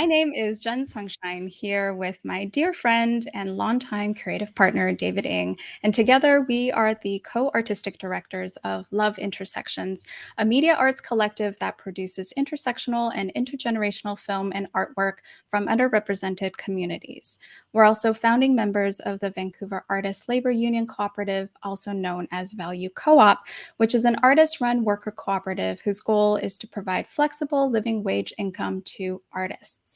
My name is Jen Sunshine here with my dear friend and longtime creative partner, David Ng. And together we are the co-artistic directors of Love Intersections, a media arts collective that produces intersectional and intergenerational film and artwork from underrepresented communities. We're also founding members of the Vancouver Artists Labor Union Cooperative, also known as Value Co-op, which is an artist-run worker cooperative whose goal is to provide flexible living wage income to artists.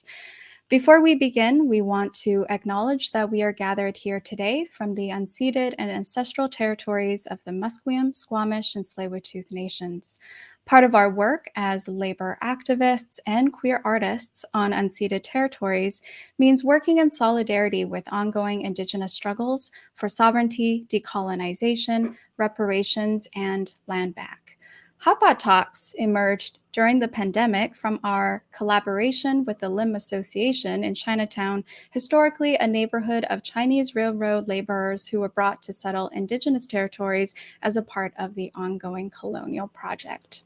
Before we begin, we want to acknowledge that we are gathered here today from the unceded and ancestral territories of the Musqueam, Squamish, and Tsleil-Waututh nations. Part of our work as labor activists and queer artists on unceded territories means working in solidarity with ongoing Indigenous struggles for sovereignty, decolonization, reparations, and land back. Hotpot Talks emerged during the pandemic from our collaboration with the Lim Association in Chinatown, historically a neighborhood of Chinese railroad laborers who were brought to settle Indigenous territories as a part of the ongoing colonial project.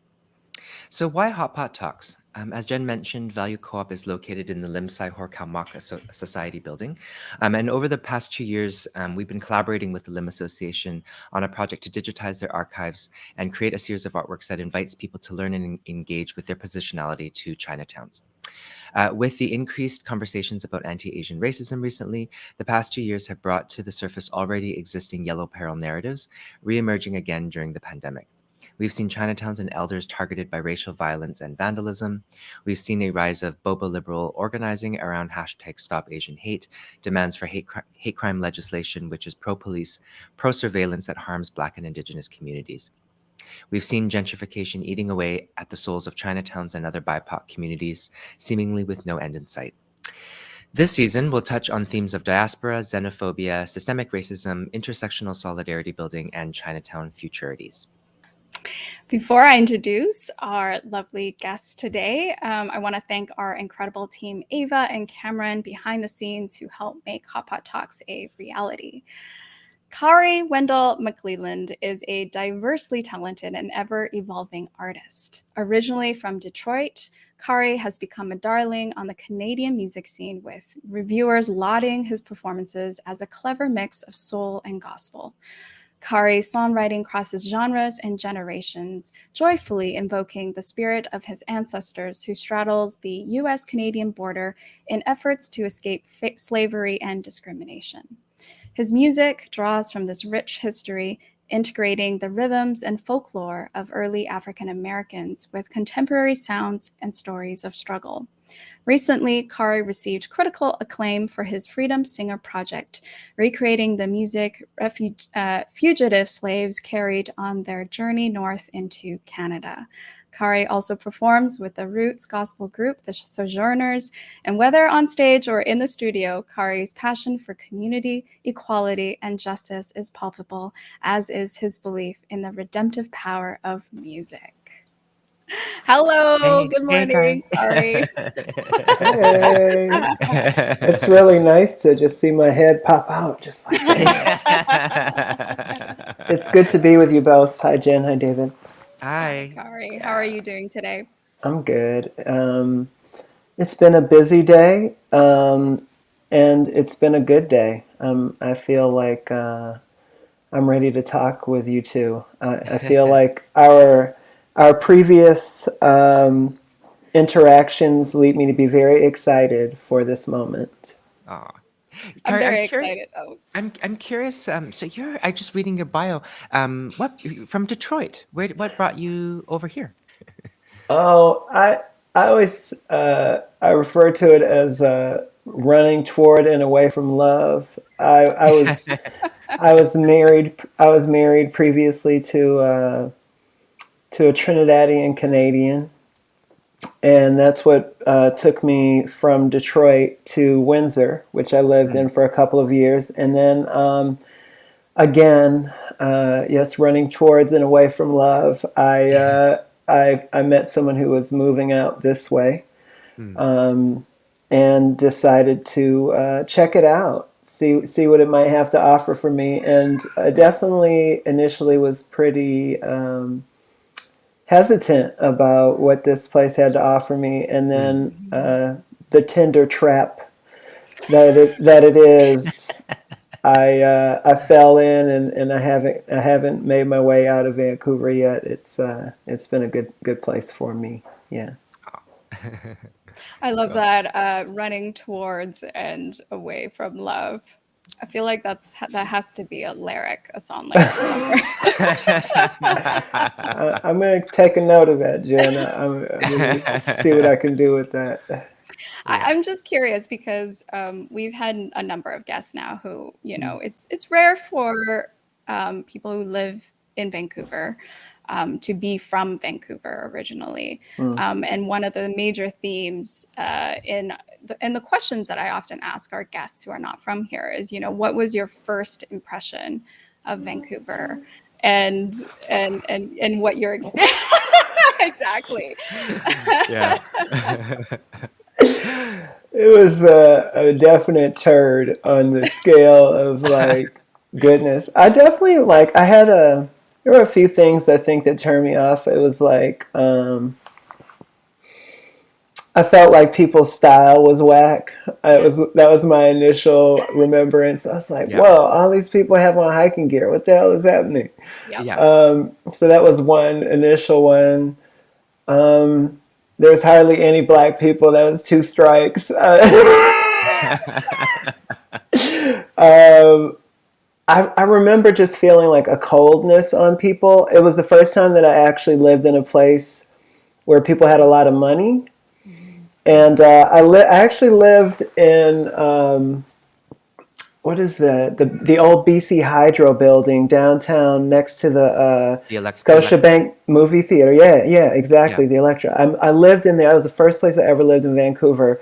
So why Hot Pot Talks? As Jen mentioned, Value Co-op is located in the Limsai Horkalmaka Society building. And over the past 2 years, we've been collaborating with the Lim Association on a project to digitize their archives and create a series of artworks that invites people to learn and engage with their positionality to Chinatowns. With the increased conversations about anti-Asian racism recently, the past 2 years have brought to the surface already existing yellow peril narratives, re-emerging again during the pandemic. We've seen Chinatowns and elders targeted by racial violence and vandalism. We've seen a rise of boba liberal organizing around hashtag Stop Asian Hate, demands for hate crime legislation, which is pro-police, pro-surveillance that harms Black and Indigenous communities. We've seen gentrification eating away at the souls of Chinatowns and other BIPOC communities, seemingly with no end in sight. This season, we'll touch on themes of diaspora, xenophobia, systemic racism, intersectional solidarity building, and Chinatown futurities. Before I introduce our lovely guests today, I want to thank our incredible team, Ava and Cameron, behind the scenes who helped make Hot Pot Talks a reality. Khari Wendell McClelland is a diversely talented and ever-evolving artist. Originally from Detroit, Khari has become a darling on the Canadian music scene, with reviewers lauding his performances as a clever mix of soul and gospel. Khari's songwriting crosses genres and generations, joyfully invoking the spirit of his ancestors who straddles the US-Canadian border in efforts to escape slavery and discrimination. His music draws from this rich history, integrating the rhythms and folklore of early African Americans with contemporary sounds and stories of struggle. Recently, Khari received critical acclaim for his Freedom Singer project, recreating the music fugitive slaves carried on their journey north into Canada. Khari also performs with the roots gospel group, the Sojourners, and whether on stage or in the studio, Khari's passion for community, equality, and justice is palpable, as is his belief in the redemptive power of music. Hello, good morning, Khari. Hey, it's really nice to just see my head pop out just like that. It's good to be with you both. Hi, Jen. Hi, David. Hi. Khari. How are you doing today? I'm good. It's been a busy day, and it's been a good day. I feel like I'm ready to talk with you two. I feel like our previous interactions lead me to be very excited for this moment. Aw. I'm Khari, very excited. Oh, I'm curious. So I just reading your bio. What from Detroit? What brought you over here? Oh, I always I refer to it as running toward and away from love. I was married. I was married previously to a Trinidadian Canadian, and that's what took me from Detroit to Windsor, which I lived in for a couple of years, and then again, yes, running towards and away from love. I met someone who was moving out this way, and decided to check it out, see what it might have to offer for me, and I definitely initially was pretty hesitant about what this place had to offer me, and then the tender trap that it is. I fell in, and I haven't made my way out of Vancouver yet. It's been a good place for me. Yeah. I love Cool. that, running towards and away from love. I feel like that has to be a lyric, a song lyric somewhere. I'm gonna take a note of that, Jen. I'm gonna see what I can do with that. Yeah. I'm just curious because we've had a number of guests now who, it's rare for people who live in Vancouver to be from Vancouver originally. And one of the major themes in the questions that I often ask our guests who are not from here is, what was your first impression of Vancouver, and what your experience exactly. Yeah. It was a definite turd on the scale of like goodness. I definitely like. There were a few things I think that turned me off. It was like I felt like people's style was whack. Yes. That was my initial remembrance. I was like, Yeah. whoa, all these people have on hiking gear. What the hell is happening? Yep. Yeah. So that was one initial one. There's hardly any black people. That was two strikes. I remember just feeling like a coldness on people. It was the first time that I actually lived in a place where people had a lot of money. And I actually lived in what is the old BC Hydro building downtown next to the Scotiabank movie theater. Yeah, exactly. Yeah. The Electra. I lived in there. It was the first place I ever lived in Vancouver,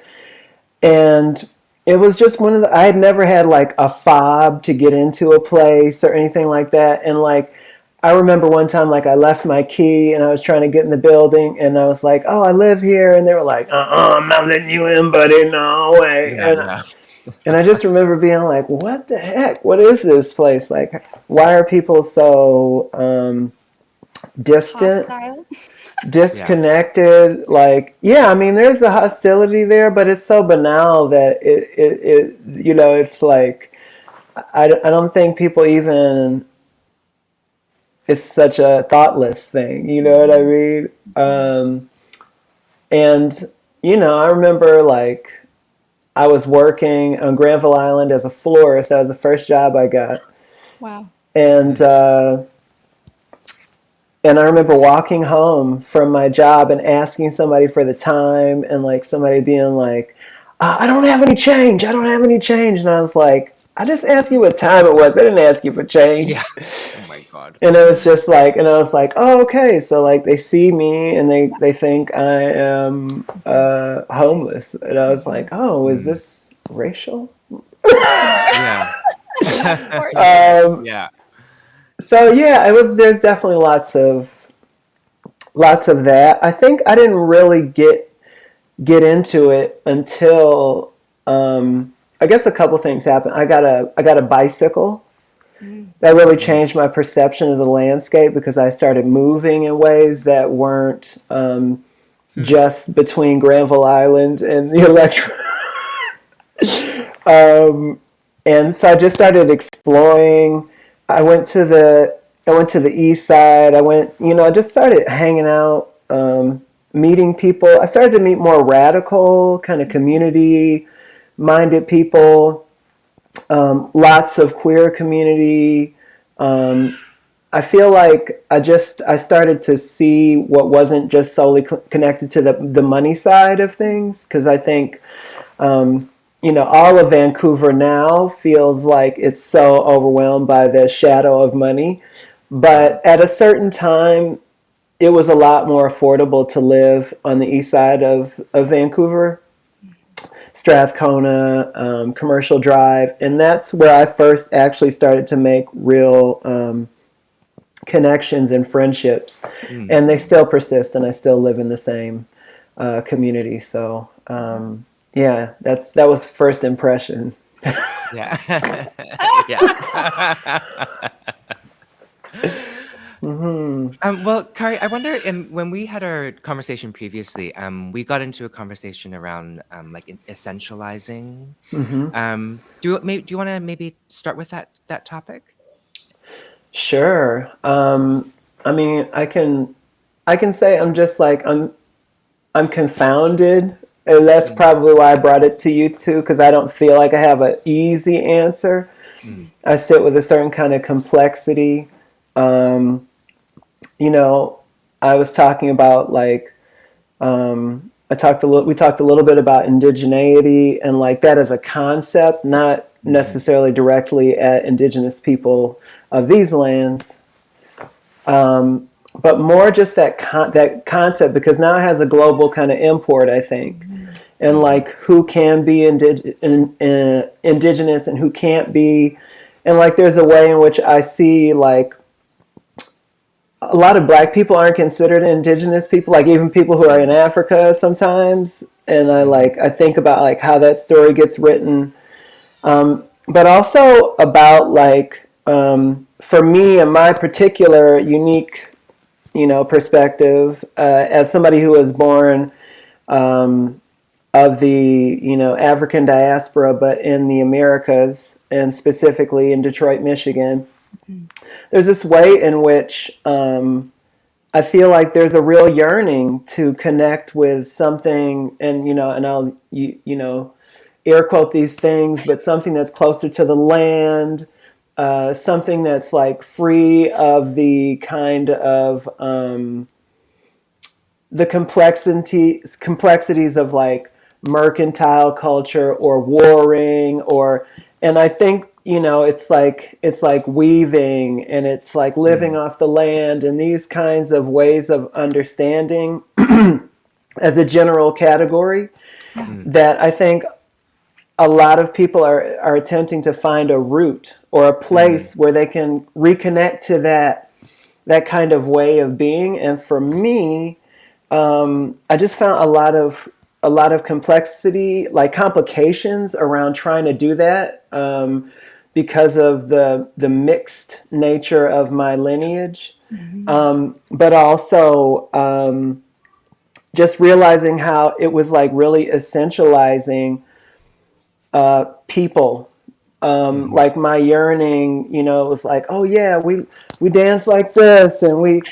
and it was just I had never had like a fob to get into a place or anything like that, and like. I remember one time, like, I left my key and I was trying to get in the building, and I was like, "Oh, I live here," and they were like, "I'm not letting you in, buddy. No way." Yeah. And I just remember being like, "What the heck? What is this place? Like, why are people so distant, Hostile. disconnected?" Like, yeah, I mean, there's a hostility there, but it's so banal that it's like I don't think people even. It's such a thoughtless thing, you know what I mean? And I remember like I was working on Granville Island as a florist. That was the first job I got. Wow. And I remember walking home from my job and asking somebody for the time, and like somebody being like, "I don't have any change. I don't have any change." And I was like, "I just asked you what time it was. I didn't ask you for change." Yeah. Oh my God. And it was just like, and I was like, "Oh, okay." So like they see me and they think I am homeless. And I was like, "Oh, is this racial?" Yeah. Yeah. So yeah, there's definitely lots of that. I think I didn't really get into it until I guess a couple things happened. I got a bicycle. That really changed my perception of the landscape because I started moving in ways that weren't just between Granville Island and the Electra. And so I just started exploring. I went to the east side. I just started hanging out, meeting people. I started to meet more radical, kind of community-minded people. Lots of queer community. I feel like I started to see what wasn't just solely connected to the money side of things, because I think all of Vancouver now feels like it's so overwhelmed by the shadow of money. But at a certain time, it was a lot more affordable to live on the east side of Vancouver. Strathcona, Commercial Drive, and that's where I first actually started to make real connections and friendships, and they still persist, and I still live in the same community. So yeah, that was first impression. Yeah. Yeah. Well, Khari, I wonder, when we had our conversation previously, we got into a conversation around like essentializing. Hmm. Do you want to maybe start with that topic? Sure. I mean, I can say I'm just like I'm confounded, and that's Mm, probably why I brought it to you too, because I don't feel like I have an easy answer. mm, I sit with a certain kind of complexity. Um, you know, I was talking about like we talked a little bit about indigeneity and like that as a concept, not mhm, necessarily directly at indigenous people of these lands, um, but more just that concept, because now it has a global kind of import, I think, and mhm, like who can be indigenous and who can't be, and like there's a way in which I see like a lot of black people aren't considered indigenous people, like even people who are in mm, Africa sometimes, and mhm, I think about like how that story gets written, but also about like for me and my particular unique perspective, as somebody who was born um, of the African diaspora, but in the Americas and specifically in Detroit, Michigan. There's this way in which I feel like there's a real yearning to connect with something, and I'll air quote these things, but something that's closer to the land, something that's like free of the kind of the complexities of like mercantile culture or warring, or and I think it's like weaving, and it's like living mm, off the land, and these kinds of ways of understanding as a general category Yeah. mm, that I think a lot of people are attempting to find a root or a mm, place where they can reconnect to that kind of way of being. And for me, I just found a lot of complexity, like complications around trying to do that, because of the mixed nature of my lineage, but also just realizing how it was like really essentializing people. mhm. Like my yearning, it was like, oh yeah, we dance like this, and we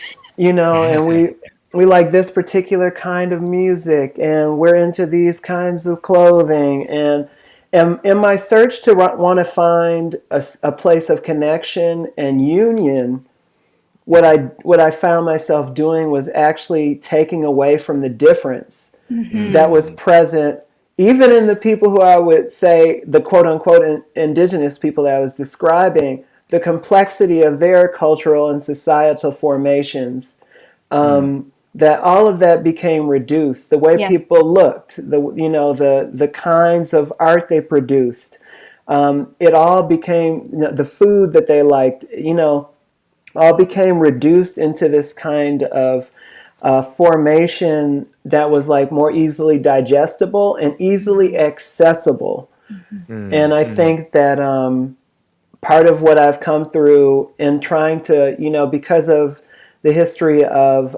like this particular kind of music, and we're into these kinds of clothing, and in my search to want to find a place of connection and union, Mhm, what I found myself doing was actually taking away from the difference that was mm, present, even in the people who I would say the quote unquote indigenous people that I was describing, the complexity of their cultural and societal formations. mm, That all of that became reduced. The way Yes. people looked, the kinds of art they produced, it all became, the food that they liked. All became reduced into this kind of formation that was like more easily digestible and easily accessible. And mm, I mm, think that part of what I've come through in trying to, because of the history of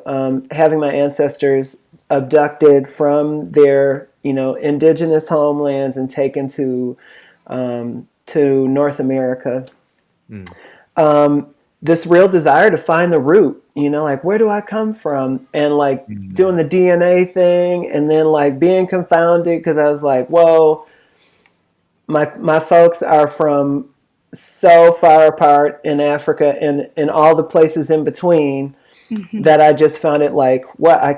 having my ancestors abducted from their, indigenous homelands and taken to North America, mm, this real desire to find the root, like where do I come from? And like doing mm, the DNA thing, and then like being confounded because I was like, whoa, my folks are from so far apart in Africa and in all the places in between, Hmm. that I just found it like, what, I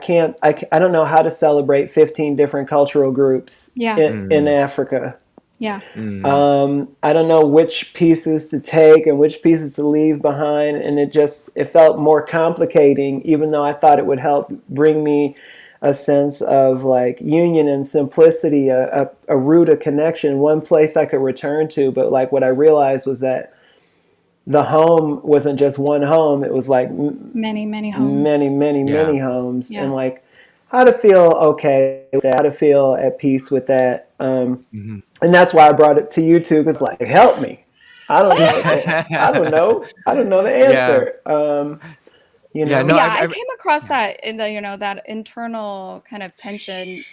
don't know how to celebrate 15 different cultural groups Yeah. in mm, Africa. Yeah. mm, I don't know which pieces to take and which pieces to leave behind, and it felt more complicating, even though I thought it would help bring me a sense of like union and simplicity, a root of connection, one place I could return to. But like what I realized was that the home wasn't just one home; it was like Many, many homes. many, many, yeah. many homes, Yeah. and like how to feel okay with that, how to feel at peace with that. Mhm. And that's why I brought it to you too, because like, help me. I don't know. I don't know. I don't know the Yeah. answer. you Yeah, know? no, Yeah, I I've came across yeah. that in the, that internal kind of tension,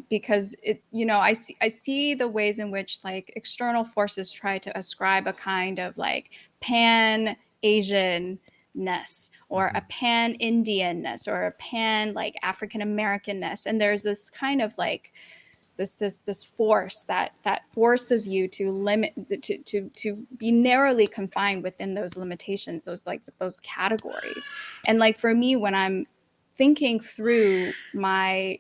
because it, I see the ways in which like external forces try to ascribe a kind of like pan Asianness or a Mhm, pan Indianness or a pan like African Americanness, and there's this kind of like this force that forces you to limit to be narrowly confined within those limitations, those categories. And like for me, when I'm thinking through my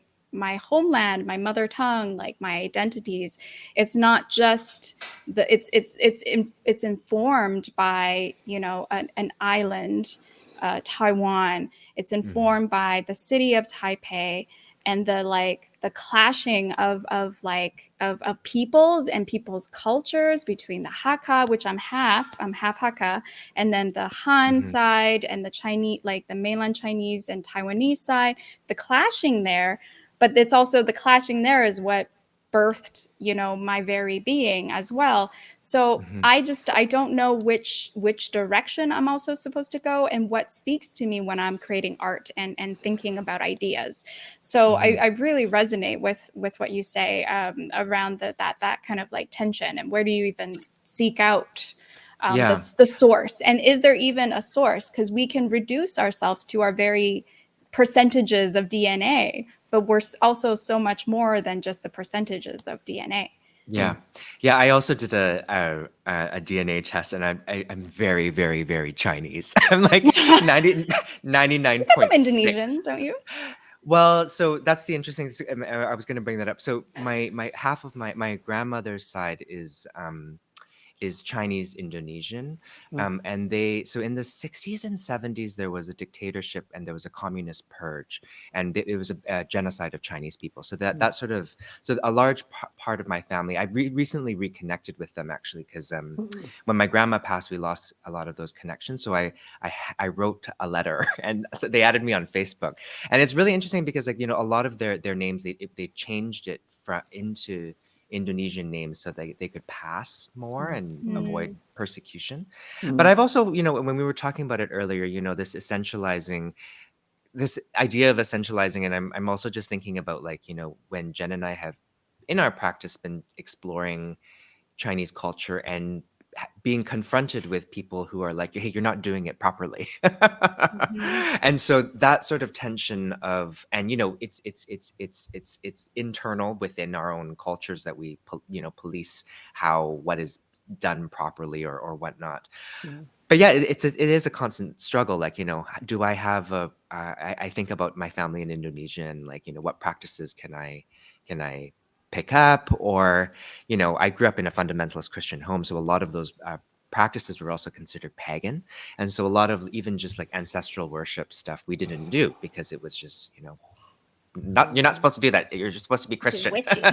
homeland, my mother tongue, like my identities, it's not just it's informed by an island, Taiwan. It's mhm, informed by the city of Taipei, and the clashing of peoples and people's cultures between the Hakka, which I'm half Hakka, and then the Han mhm, side and the Chinese, like the mainland Chinese and Taiwanese side, the clashing there. But it's also the clashing there is what birthed my very being as well. So mhm, I don't know which direction I'm also supposed to go, and what speaks to me when I'm creating art and thinking about ideas. So mhm. I really resonate with what you say, around that kind of like tension, and where do you even seek out Yeah. the source, and is there even a source? Because we can reduce ourselves to our very percentages of DNA, but we're also so much more than just the percentages of DNA. Yeah, yeah. I also did a DNA test, and I'm very, very, very Chinese. I'm like You 99 got some point Indonesian, six. don't you? Well, so that's the interesting. I was going to bring that up. So my half of my grandmother's side is Chinese Indonesian. Mm, And they, so in the 60s and 70s, there was a dictatorship and there was a communist purge, and it was a genocide of Chinese people. So that sort of, so a large part of my family, I recently reconnected with them actually, because mm, when my grandma passed, we lost a lot of those connections. So I wrote a letter and so they added me on Facebook. And it's really interesting because like, a lot of their names, they changed it into Indonesian names so they could pass more and avoid Mm. persecution. But mm, I've also, when we were talking about it earlier, this essentializing, this idea of essentializing, and I'm also just thinking about like, when Jen and I have in our practice been exploring Chinese culture and being confronted with people who are like, hey, you're not doing it properly. Mhm. And so that sort of tension of, and it's internal within our own cultures that we police what is done properly or whatnot. mm, But yeah, it is a constant struggle. Like, do I have I think about my family in Indonesia and like, what practices can I pick up? Or, I grew up in a fundamentalist Christian home. So a lot of those practices were also considered pagan. And so a lot of even just like ancestral worship stuff we didn't do because it was just, not you're not mm, supposed to do that. You're just supposed to be It's Christian. witchy.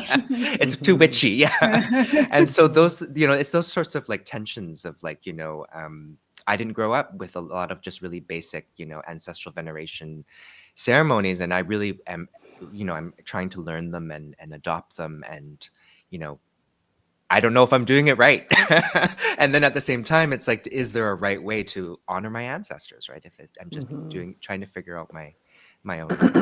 It's too mhm, witchy, yeah. And so those, it's those sorts of like tensions of like, I didn't grow up with a lot of just really basic, ancestral veneration ceremonies, and I really am, I'm trying to learn them and adopt them, and you know, I don't know if I'm doing it right. And then at the same time, it's like, is there a right way to honor my ancestors, right? I'm just mhm. trying to figure out my own way.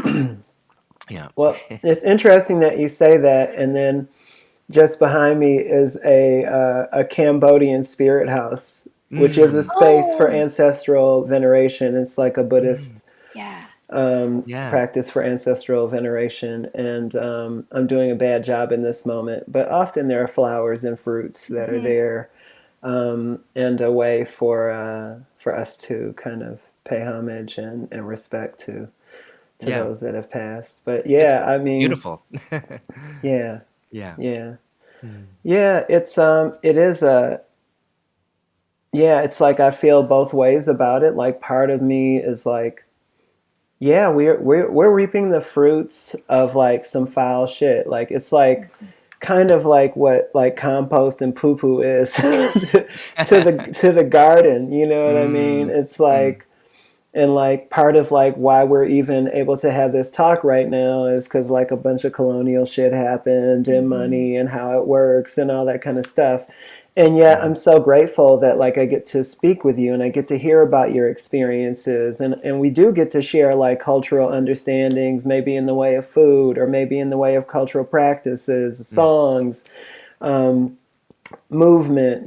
Yeah. Well, it's interesting that you say that, and then just behind me is a Cambodian spirit house, which is a Mm, space for Oh, ancestral veneration. It's like a mm, Buddhist yeah. yeah. practice for ancestral veneration, and I'm doing a bad job in this moment. But often there are flowers and fruits that are Mhm. there, and a way for us to kind of pay homage and respect to Yeah. those that have passed. But It's yeah, I mean, beautiful. yeah, Yeah. yeah, Mm, yeah. It is a yeah. It's like I feel both ways about it. Like part of me is like, yeah, we're reaping the fruits of like some foul shit. Like it's like kind of like what like compost and poo poo is to the garden. You know what I mean? mm, It's mm, like, and like part of like why we're even able to have this talk right now is because like a bunch of colonial shit happened and Mhm. money and how it works and all that kind of stuff. And yet Mm, I'm so grateful that like I get to speak with you and I get to hear about your experiences, and we do get to share like cultural understandings, maybe in the way of food or maybe in the way of cultural practices, mm, songs, um, movement,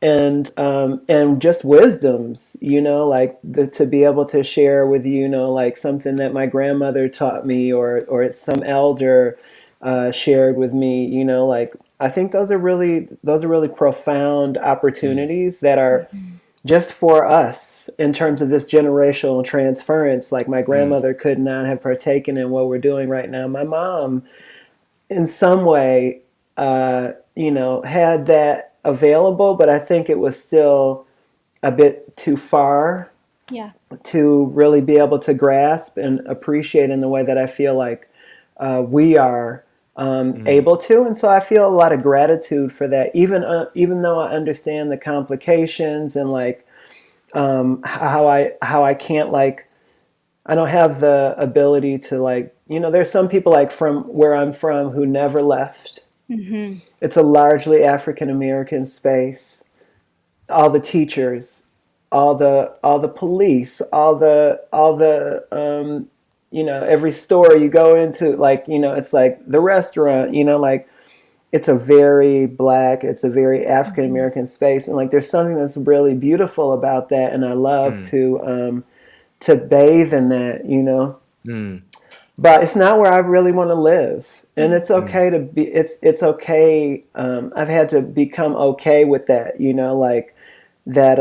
and just wisdoms, like to be able to share with you, like something that my grandmother taught me, or some elder shared with me, like I think those are really profound mm, opportunities that are Mhm. just for us in terms of this generational transference. Like my mm, grandmother could not have partaken in what we're doing right now. My mom in some way, had that available, but I think it was still a bit too far Yeah. to really be able to grasp and appreciate in the way that I feel like we are mm, able to. And so I feel a lot of gratitude for that, even though I understand the complications and like how I can't like I don't have the ability to like, there's some people like from where I'm from who never left. Hmm. It's a largely African American space. All the teachers, all the police, all the every store you go into, like, it's like the restaurant, like it's a very black, it's a very African Hmm. American space, and like there's something that's really beautiful about that, and I love mm, to bathe in that, mm, but it's not where I really want to live. And Yeah. it's mm, okay to be, it's okay. I've had to become okay with that, like that,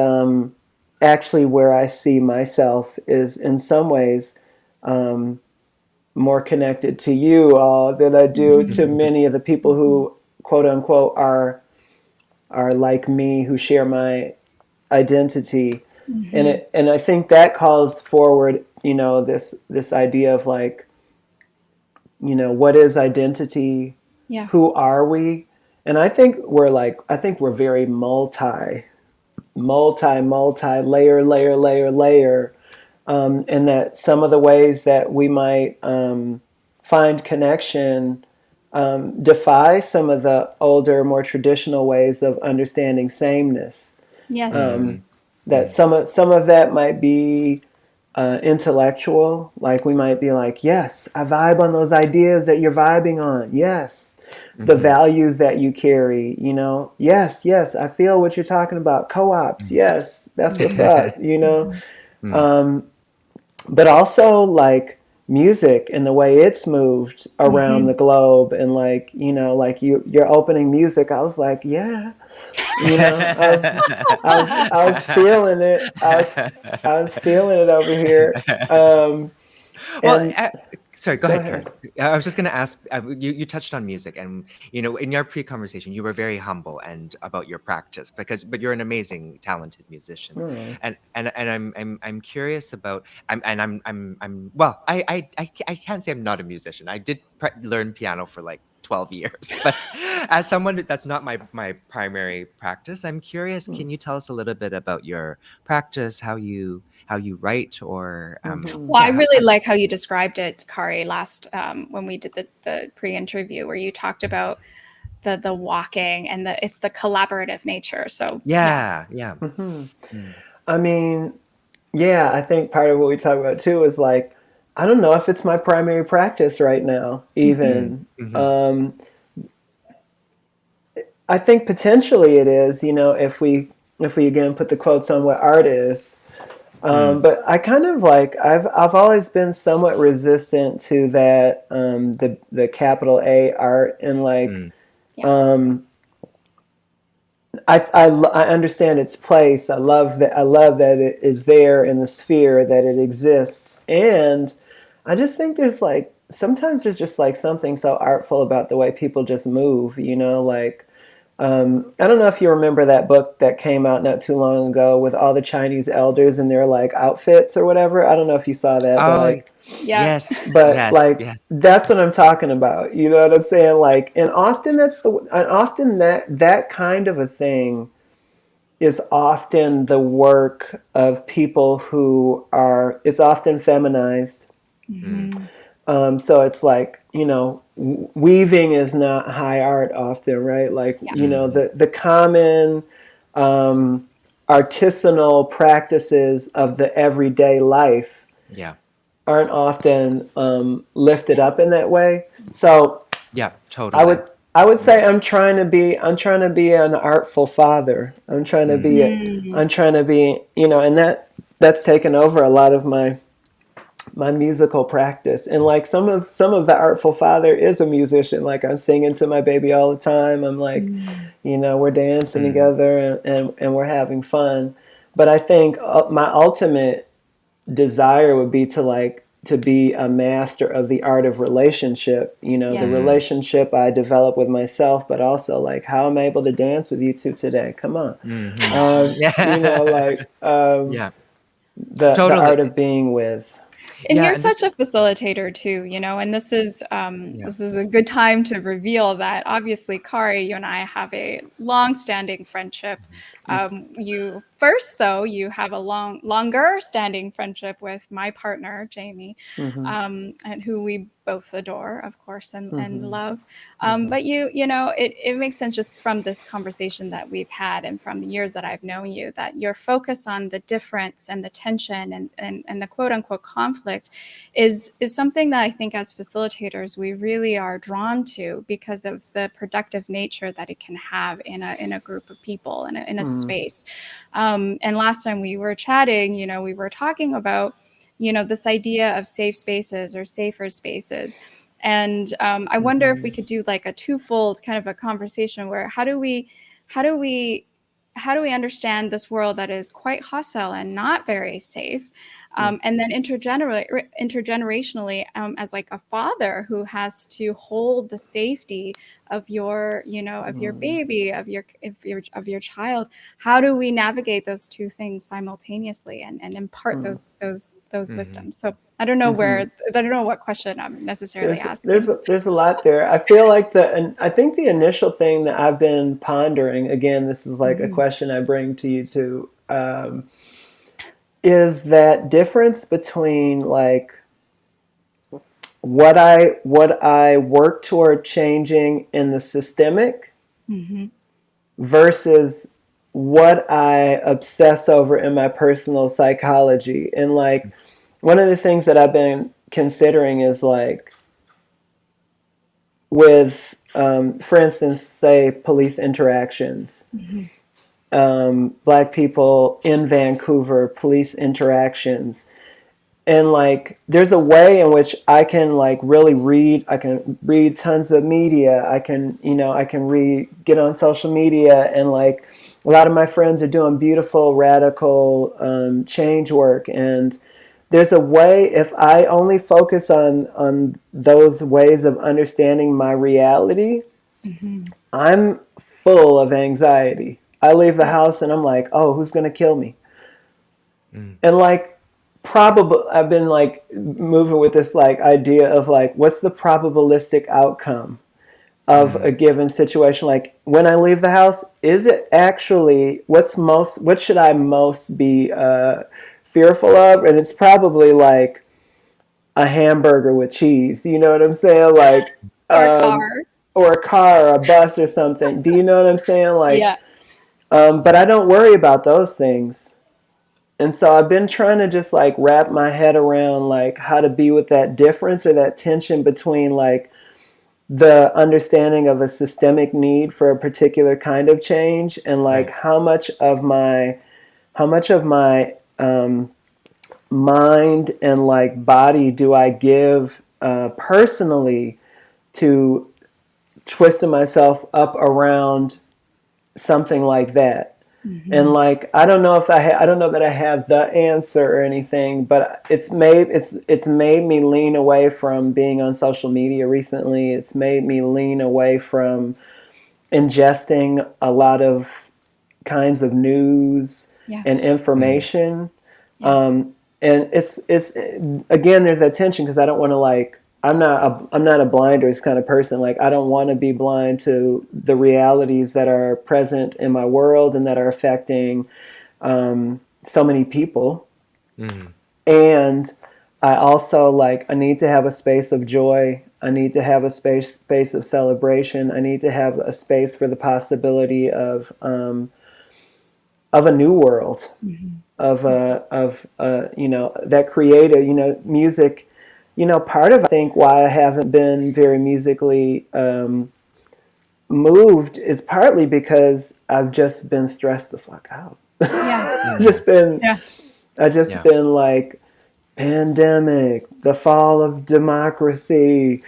actually where I see myself is in some ways, um, more connected to you all than I do to Hmm. many of the people Hmm. who quote unquote are like me, who share my identity. And Hmm. I think that calls forward, this idea of like, what is identity? Yeah. Who are we? And I think we're very multi layer, and that some of the ways that we might find connection defy some of the older, more traditional ways of understanding sameness. Yes. Um, mm, that mm, some of that might be intellectual. Like we might be like, yes, I vibe on those ideas that you're vibing on. Yes, the mhm, values that you carry. Yes, yes, I feel what you're talking about. Co-ops. mm. Yes, that's what's up. Hmm. Mm, Um, but also like music and the way it's moved around Hmm. the globe, and like like you're opening music. I was like, yeah, I was feeling it. I was feeling it over here. Well, And sorry, go go ahead, Khari. ahead. I was just going to ask. You touched on music, and in your pre-conversation, you were very humble and about your practice but you're an amazing, talented musician, Oh. and I'm curious about. Well, I can't say I'm not a musician. I did learn piano for like 12 years, but as someone that's not my primary practice, I'm curious. Can you tell us a little bit about your practice, how you write, or Mm-hmm. Well, I yeah, really like how you described it, Kari, last when we did the pre-interview, where you talked about the walking and it's the collaborative nature. So yeah. yeah. Mm-hmm. Mm, I mean, yeah, I think part of what we talk about too is like, I don't know if it's my primary practice right now, Hmm. mm, even. mhm, I think potentially it is, if we again put the quotes on what art is. mm, But I kind of like I've always been somewhat resistant to that, the capital A art, and like mm, Yeah. um, I understand its place. I love that it is there in the sphere, that it exists, and I just think there's like sometimes there's just like something so artful about the way people just move. Like I don't know if you remember that book that came out not too long ago with all the Chinese elders in their like outfits or whatever. I don't know if you saw that, but oh, like, Yeah. yes, but yes, like yeah, that's what I'm talking about. You know what I'm saying? Like, and often that kind of a thing is often the work of people who are. It's often feminized. mm, Hmm. So it's like, weaving is not high art often, right? Like, Yeah. the common um, artisanal practices of the everyday life Yeah. aren't often lifted up in that way. So Yeah. I Totally. would I would Yeah. say I'm trying to be an artful father. Mm. I'm trying to be, and that's taken over a lot of my musical practice. And like some of the artful father is a musician. Like I'm singing to my baby all the time. I'm like, Mm. we're dancing Mm. together, and we're having fun. But I think my ultimate desire would be to be a master of the art of relationship, the Yes. Mm. relationship I develop with myself, but also like how I'm able to dance with you two today. Come on. Yeah. Like Yeah. the Totally. art of being with. And Yeah. you're And this. such a facilitator too, and Yeah. this is a good time to reveal that obviously, Khari, you and I have a long-standing friendship. You first, though, you have a longer standing friendship with my partner, Jamie, Hmm. and who we both adore, of course, and Hmm. love. Hmm. But it makes sense just from this conversation that we've had and from the years that I've known you that your focus on the difference and the tension and the quote unquote conflict is something that I think as facilitators we really are drawn to because of the productive nature that it can have in a group of people in a Hmm. space. And last time we were chatting, we were talking about this idea of safe spaces or safer spaces. And I wonder if we Hmm. could do like a twofold kind of a conversation where how do we how do we understand this world that is quite hostile and not very safe, and then intergenerationally, as like a father who has to hold the safety of of your Hmm. baby, of your child. How do we navigate those two things simultaneously and impart Hmm. those Mhm. wisdoms? So I don't know what question I'm necessarily There's there's asking. a, there's a lot there. I feel like and I think the initial thing that I've been pondering, again, this is like a Mhm. question I bring to you too, is that difference between like what I work toward changing in the systemic Mhm. versus what I obsess over in my personal psychology. And like one of the things that I've been considering is like with, for instance, say police interactions, Mhm. Black people in Vancouver, police interactions. And like there's a way in which I can like really read, I can read tons of media, I can read, get on social media, and like a lot of my friends are doing beautiful radical change work. And there's a way, if I only focus on those ways of understanding my reality, Mhm. I'm full of anxiety. I leave the house and I'm like, oh, who's going to kill me? Mm. And like probably I've been like moving with this like idea of like what's the probabilistic outcome of Mm. a given situation. Like when I leave the house, is it actually what should I most be fearful of? And it's probably like a hamburger with cheese. You know what I'm saying? Like Or a car. or a car or a bus or something. Do you know what I'm saying? Like Yeah. but I don't worry about those things. And so I've been trying to just like wrap my head around like how to be with that difference or that tension between like the understanding of a systemic need for a particular kind of change and like Right. how much of my mind and like body do I give personally to twisting myself up around something like that. And Mhm. like I don't know that I have the answer or anything, but it's made me lean away from being on social media recently. It's made me lean away from ingesting a lot of kinds of news Yeah. and Mm. information. Yeah. And it's again, there's that tension because I don't want to like I'm not a blinders kind of person. Like I don't want to be blind to the realities that are present in my world and that are affecting so many people. Mm. And I also like, I need to have a space of joy. I need to have a space of celebration. I need to have a space for the possibility of a new world, Mhm. you know, that creative, you know, music. You know, part of, I think, why I haven't been very musically moved is partly because I've just been stressed the fuck out. Yeah. just been, Yeah. I just Yeah. been like, pandemic, the fall of democracy,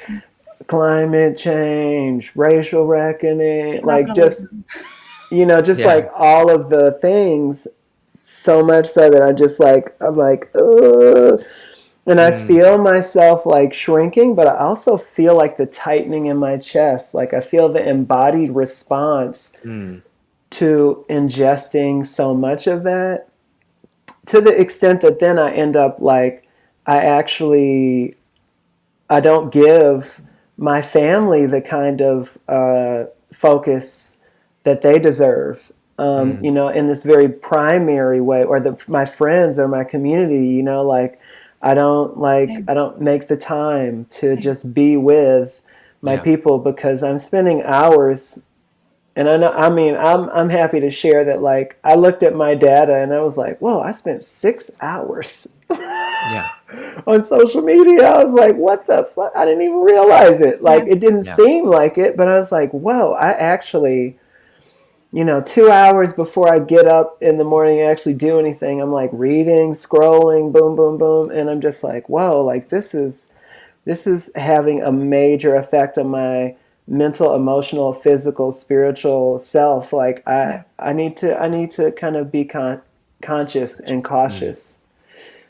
climate change, racial reckoning, like just, Capitalism. you know, just Yeah. like all of the things, so much so that I'm like, ugh. And I Mm. feel myself like shrinking, but I also feel like the tightening in my chest. Like I feel the embodied response Mm. to ingesting so much of that, to the extent that then I end up like, I actually, I don't give my family the kind of focus that they deserve. Mm. You know, in this very primary way, or my friends or my community. You know, like Same. I don't make the time to Same. just be with my Yeah. people because I'm spending hours. And I know, I mean, I'm happy to share that. Like, I looked at my data and I was like, whoa, I spent 6 hours Yeah. on social media. I was like, what the fuck? I didn't even realize it. Like, Yeah. it didn't Yeah. seem like it, but I was like, whoa, I actually, you know, 2 hours before I get up in the morning and actually do anything, I'm like reading, scrolling, boom, boom, boom. And I'm just like, whoa, like this is having a major effect on my mental, emotional, physical, spiritual self. Like Yeah. I need to kind of be conscious and Mm. cautious.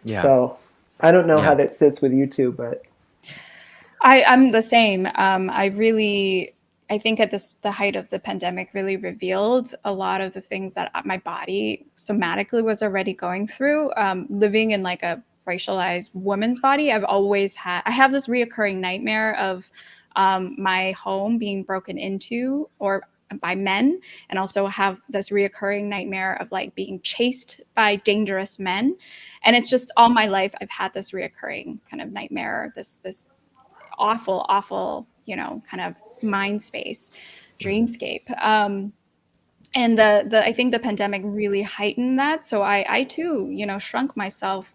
Yeah. So I don't know how Yeah. that sits with you two, but I'm the same. I think at the height of the pandemic really revealed a lot of the things that my body somatically was already going through. Living in like a racialized woman's body, I have this reoccurring nightmare of my home being broken into or by men, and also have this reoccurring nightmare of like being chased by dangerous men. And it's just all my life I've had this reoccurring kind of nightmare, this awful, kind of mind space, Mm. dreamscape. And the I think the pandemic really heightened that. So I too, shrunk myself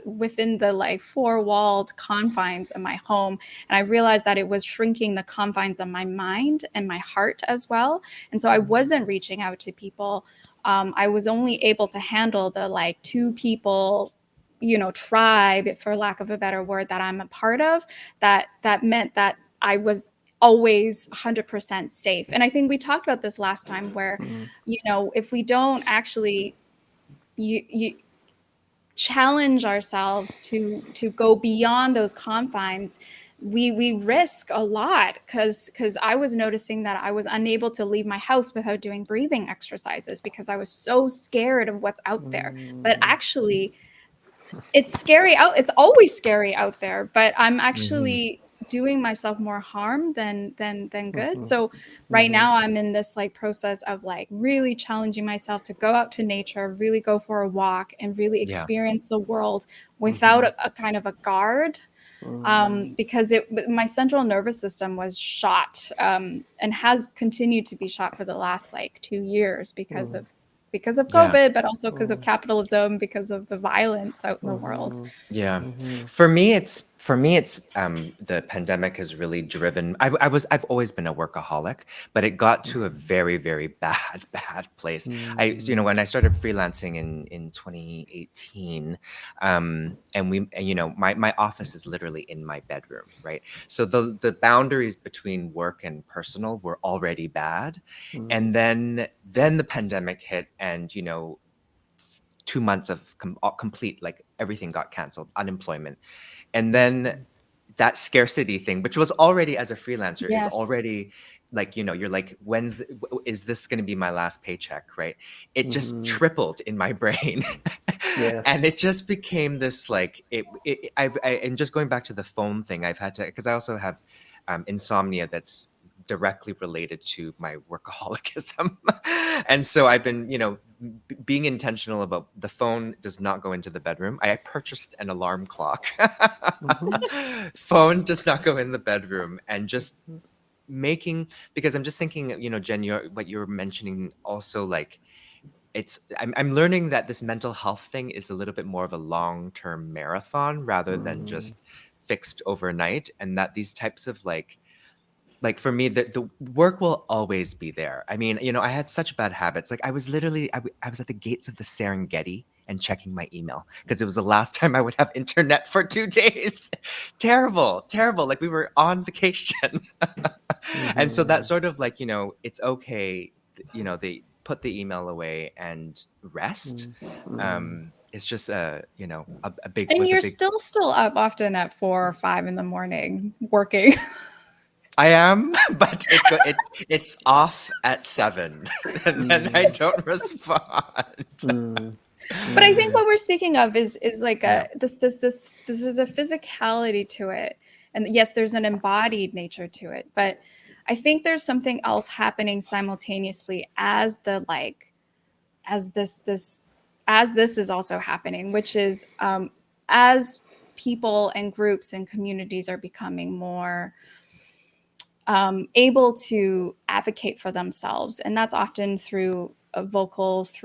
within the like four-walled confines of my home. And I realized that it was shrinking the confines of my mind and my heart as well. And so I wasn't reaching out to people. I was only able to handle the like two people, tribe, for lack of a better word, that I'm a part of. That meant that I was always 100% safe. And I think we talked about this last time where, if we don't actually you challenge ourselves to go beyond those confines, we risk a lot, because I was noticing that I was unable to leave my house without doing breathing exercises because I was so scared of what's out there. But actually, it's always scary out there, but I'm Mhm. actually doing myself more harm than good. So right now I'm in this like process of like really challenging myself to go out to nature, really go for a walk, and really Yeah. experience the world without a kind of a guard. Because my central nervous system was shot, and has continued to be shot for the last like 2 years because of Yeah. COVID, but also because of capitalism, because of the violence out in the world. Yeah. For me it's the pandemic has really driven. I've always been a workaholic, but it got to a very, very bad bad place. When I started freelancing in 2018, and my office is literally in my bedroom, right? So the boundaries between work and personal were already bad. And then the pandemic hit, and 2 months of complete, like, everything got canceled, unemployment. And then that scarcity thing, which was already, as a freelancer, is Yes. already like, you're like, is this going to be my last paycheck, right? It just tripled in my brain. And yes. it just became this like, and just going back to the phone thing, I've had to, because I also have insomnia that's directly related to my workaholicism. And so I've been, being intentional about the phone does not go into the bedroom. I purchased an alarm clock. Phone does not go in the bedroom, and just making, because I'm just thinking, Jen, what you were mentioning also, like, I'm learning that this mental health thing is a little bit more of a long-term marathon rather than just fixed overnight, and that these types of like for me, the work will always be there. I mean, I had such bad habits. Like I was literally, I was at the gates of the Serengeti and checking my email because it was the last time I would have internet for 2 days. Terrible, terrible. Like we were on vacation. And so that sort of like, it's okay, they put the email away and rest. It's just, a big, And was a you're big, still up often at 4 or 5 in the morning working. I am, but it's off at 7, and then I don't respond. But I think what we're speaking of is like this is a physicality to it, and yes, there's an embodied nature to it. But I think there's something else happening simultaneously as this is also happening, which is as people and groups and communities are becoming more able to advocate for themselves, and that's often through vocalized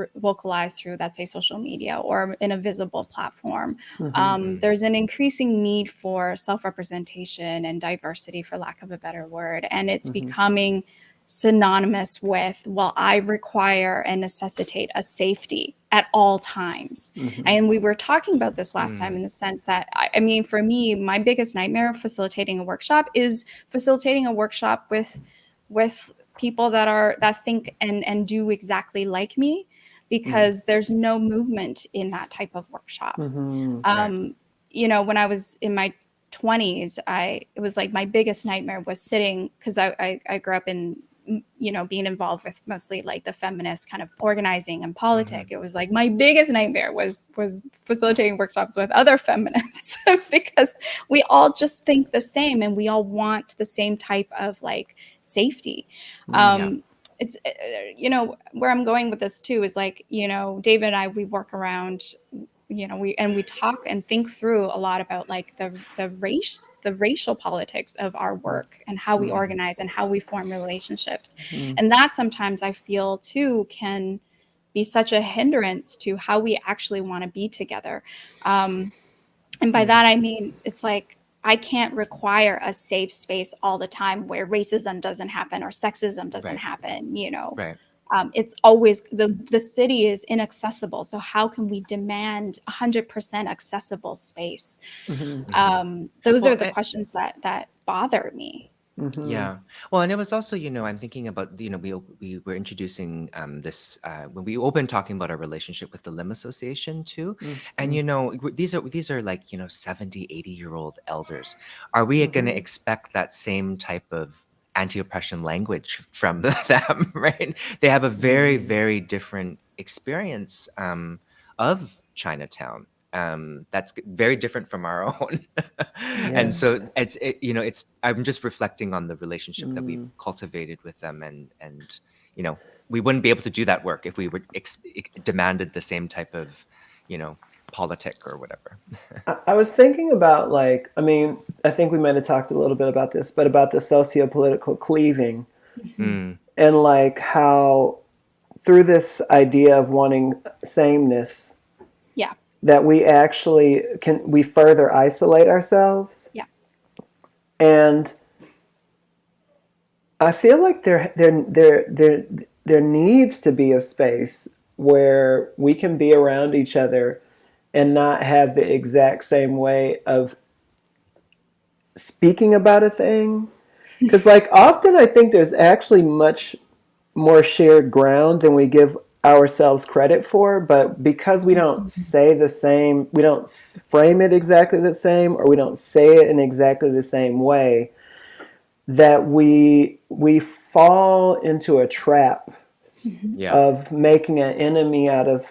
through, let's say, social media or in a visible platform. There's an increasing need for self-representation and diversity, for lack of a better word, and it's becoming synonymous with, well, I require and necessitate a safety at all times. And we were talking about this last time in the sense that, I mean, for me, my biggest nightmare of facilitating a workshop is facilitating a workshop with people that think and do exactly like me, because there's no movement in that type of workshop. When I was in my 20s, it was like my biggest nightmare was sitting, because I grew up in, being involved with mostly like the feminist kind of organizing and politics. It was like my biggest nightmare was facilitating workshops with other feminists because we all just think the same and we all want the same type of like safety. It's, where I'm going with this too is like, David and I, we work around, we talk and think through a lot about like the racial politics of our work and how we organize and how we form relationships. And that sometimes I feel too can be such a hindrance to how we actually want to be together. And by that, I mean, it's like, I can't require a safe space all the time where racism doesn't happen or sexism doesn't happen, Right. It's always the city is inaccessible. So how can we demand 100% accessible space? Those are the questions that bother me. Yeah. Well, and it was also, I'm thinking about, we were introducing this when we opened talking about our relationship with the Lim Association too. And, these are like, 70, 80-year-old elders. Are we going to expect that same type of anti-oppression language from them, right? They have a very, very different experience of Chinatown. That's very different from our own. And so I'm just reflecting on the relationship that we've cultivated with them, and we wouldn't be able to do that work if we were demanded the same type of politic or whatever. I was thinking about, like, I mean, I think we might have talked a little bit about this, but about the socio-political cleaving and like how through this idea of wanting sameness, that we actually we further isolate ourselves. And I feel like there needs to be a space where we can be around each other and not have the exact same way of speaking about a thing. Because like often I think there's actually much more shared ground than we give ourselves credit for, but because we don't say the same, we don't frame it exactly the same, or we don't say it in exactly the same way, that we fall into a trap of making an enemy out of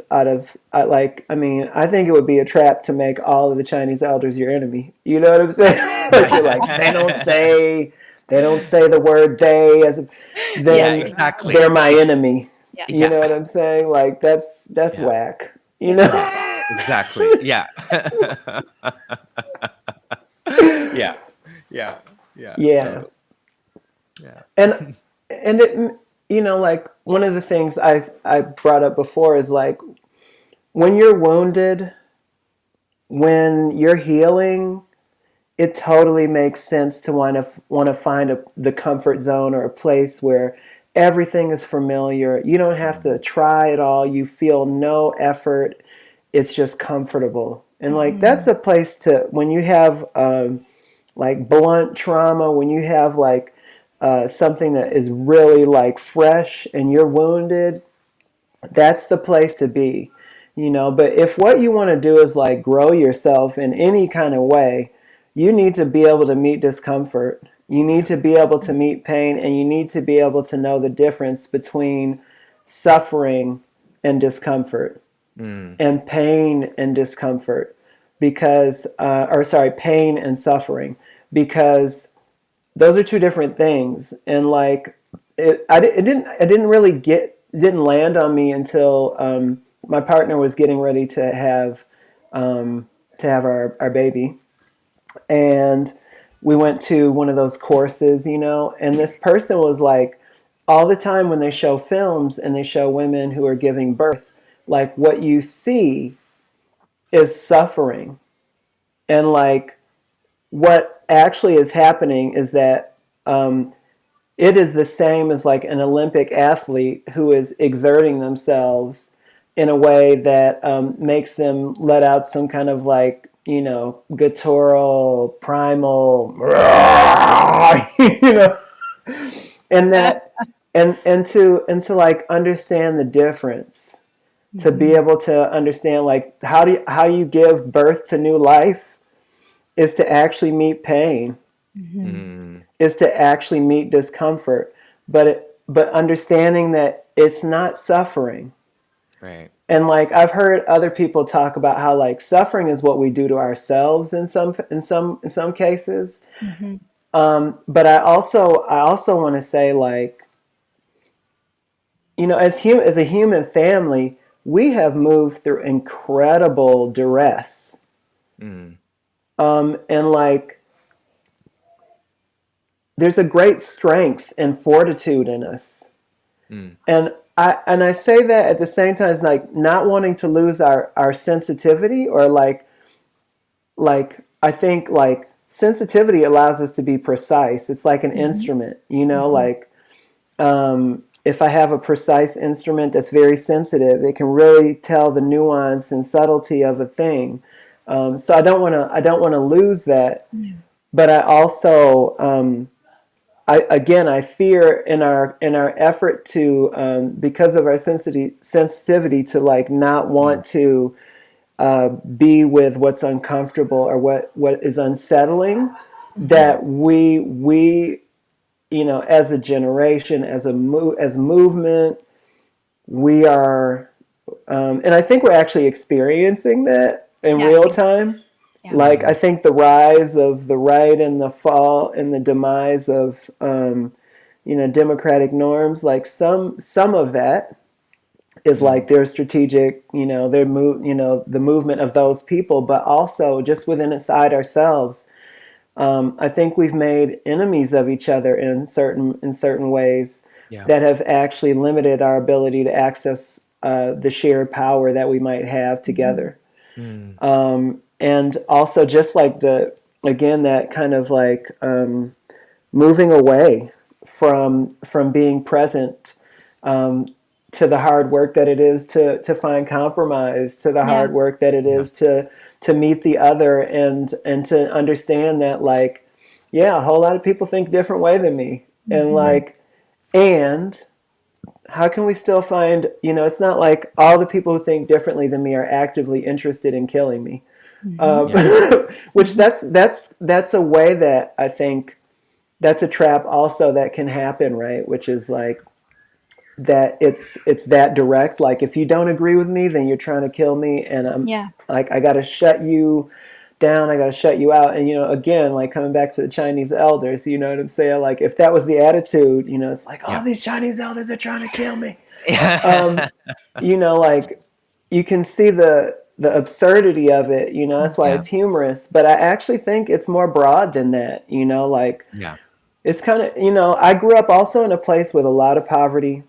like, I mean, I think it would be a trap to make all of the Chinese elders your enemy. You know what I'm saying? You're like, they don't say they don't say the word they, as Yeah, then exactly. they're my enemy. You Yes. know Yeah. what I'm saying? Like that's Yeah. whack. You know? Yeah. Exactly. Exactly. Yeah. Yeah. Yeah. Yeah. Yeah. Totally. Yeah. And it, like one of the things I brought up before is like when you're wounded, when you're healing, it totally makes sense to want to find the comfort zone or a place where everything is familiar. You don't have to try at all. You feel no effort. It's just comfortable. And like that's Mhm. a place to when you have like blunt trauma, when you have like something that is really like fresh and you're wounded, that's the place to be, but if what you want to do is like grow yourself in any kind of way, you need to be able to meet discomfort, you need Yeah. to be able to meet pain, and you need to be able to know the difference between suffering and discomfort Mm. and pain and discomfort because or sorry, pain and suffering, because those are two different things. And like it didn't really didn't land on me until my partner was getting ready um, to have our baby, and we went to one of those courses, and this person was like, all the time when they show films and they show women who are giving birth, like what you see is suffering, and like what actually is happening is that it is the same as like an Olympic athlete who is exerting themselves in a way that makes them let out some kind of like, guttural, primal, you know, and that, and to like understand the difference, to be Mhm. able to understand like how you give birth to new life is to actually meet pain, Mhm. Mm. is to actually meet discomfort, but understanding that it's not suffering. Right. And like I've heard other people talk about how like suffering is what we do to ourselves in some cases. Mhm. But I also want to say like, as a human family, we have moved through incredible duress, Mm. and like there's a great strength and fortitude in us. Mm. And I say that at the same time as like not wanting to lose our sensitivity, or like I think like sensitivity allows us to be precise. It's like an Mhm. instrument, Mhm. like if I have a precise instrument that's very sensitive, it can really tell the nuance and subtlety of a thing. So I don't want to lose that, Yeah. but I also I fear in our effort to because of our sensitivity to like not Mm. want to be with what's uncomfortable or what is unsettling, Mhm. Yeah. that we as a generation, as movement, we are, and I think we're actually experiencing that in Yeah, I real think so. time. Yeah. Like I Mm. think the rise of the right and the fall and the demise of democratic norms, like some of that is Mm. like their strategic, their move, the movement of those people, but also just within inside ourselves. I think we've made enemies of each other in certain ways Yeah. that have actually limited our ability to access the shared power that we might have Mhm. together. Mm. And also just like again, that kind of like moving away from being present, um, to the hard work that it is to find compromise, to the Yeah. hard work that it Yeah. is to meet the other, and to understand that like, yeah, a whole lot of people think a different way than me, and Mhm. Right. like, and how can we still find, it's not like all the people who think differently than me are actively interested in killing me, Mhm. um, Yeah. which Mhm. that's a way that I think that's a trap also that can happen, right? Which is like that it's that direct. Like if you don't agree with me, then you're trying to kill me, and I'm Yeah. like I got to shut you down, I got to shut you out. And, again, like coming back to the Chinese elders, you know what I'm saying? Like if that was the attitude, it's like, oh, Yeah. these Chinese elders are trying to kill me. Yeah. Like you can see the absurdity of it, that's why Yeah. it's humorous. But I actually think it's more broad than that, like Yeah. it's kind of, I grew up also in a place with a lot of poverty.